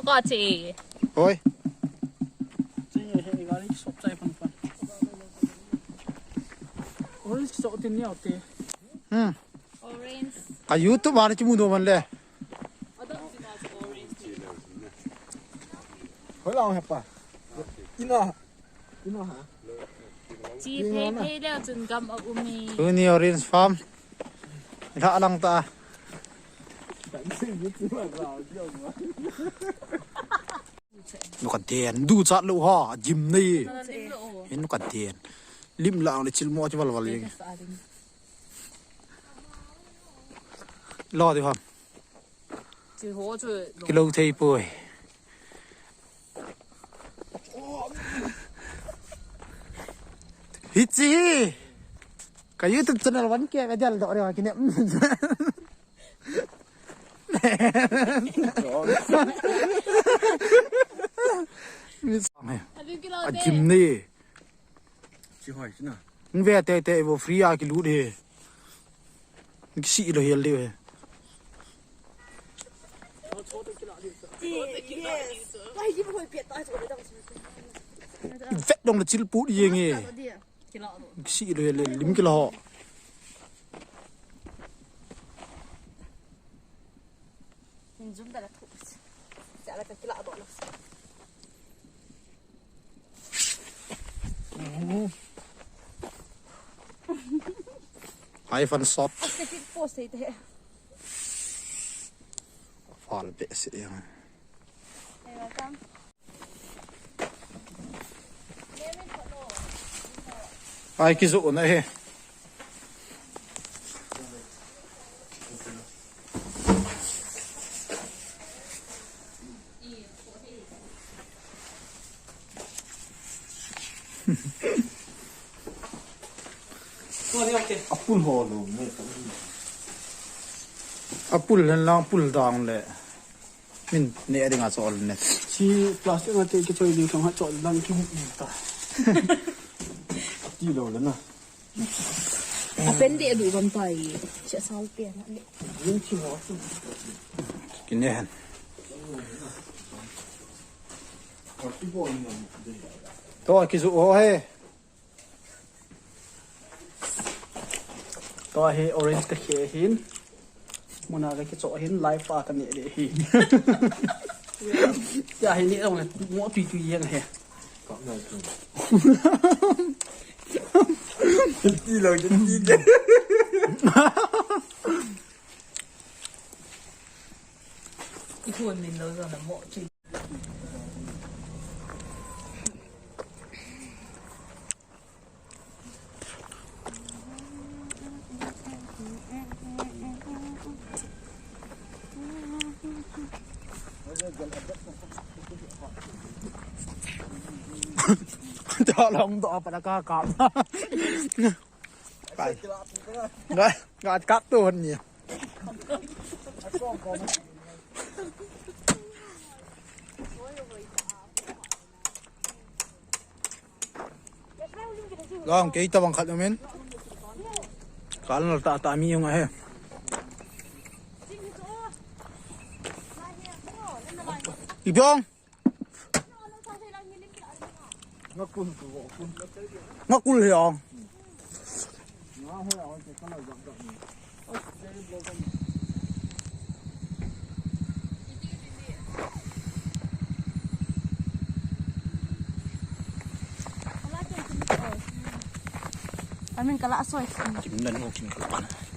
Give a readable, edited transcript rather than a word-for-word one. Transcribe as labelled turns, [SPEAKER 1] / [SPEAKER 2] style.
[SPEAKER 1] ประกอบจี
[SPEAKER 2] โอ้ย
[SPEAKER 3] จีเฮ้ยก็เลยสบใจฟันโอ้ยสดที่นี่เอาตี
[SPEAKER 2] อายุตัวมันจะมุ่งตัวมันเลย
[SPEAKER 4] เฮ้ยเราแฮปป่ะกินอ่ะฮะ
[SPEAKER 1] จีเพย์แล้วจนกำเอาอุ้มี
[SPEAKER 2] นี่ออเรนจ์ฟาร์มถ้าอลังตานกกระเทียนดูจัดลูกห่อจิมนี่เห็นนกกระเทียนลิมลางเลยชิลมัวจะวัลยังรอดีครับกิโลเทียป่วยฮิจิก็ยูทูบช่องวันเกี่ยกันจังเลยอะไรวะกินเนี่ยจิมนี่
[SPEAKER 4] ชิหอยชินะ
[SPEAKER 2] มึงเวทเตะว่าฟรีอากิลูดเฮมึงสิเลยเฮลเดย์เวทดงละชิลปูดียังไงสิเลยเฮลลิมกิโลไอฟันซอฟฟาลเบสยังไอคิดสุดนะเฮอัปปุลหอลูไม่อัปปุลเห็นล่างปุลดังเลยมินเนี่ยเด้งอาจจะเนี่ย
[SPEAKER 3] ชีพลาสติกที่จะช่วยดึงของหัดจอดดังที่หุบอีกตา
[SPEAKER 4] กิโลแล้วนะ
[SPEAKER 1] เป็นเดี๋ยวดูกันไปเชื่อซ้อมเปลี่ยนนี่
[SPEAKER 3] ยิ่งชิวสุด
[SPEAKER 2] กินเนี่ยตัวคิดสุดโอ้เฮ
[SPEAKER 3] ตัวเฮออเรนจ์กับเฮหินมันอะไรก็จะเห็นไลฟ์ฟ้ากันเนี่ยเดี๋ยวหินอย่าเห็นนี่ต้องเลยมัวตุยยังไง
[SPEAKER 4] ก็ไม่ถูกกิโลจะกิน
[SPEAKER 1] อีกคนนึงเราจะหมดจริง
[SPEAKER 2] จะลองตัวปลากากับไปงานกัดตัวนี่ลองกี่ตัวบังคับมั้ยการเราตามียังไงอีบอง
[SPEAKER 4] งักกุลตัวกุล
[SPEAKER 2] งักกุลเหรอ
[SPEAKER 1] อันนั้นกะละสวย
[SPEAKER 2] จิ้มนั่นโอ้กินกัน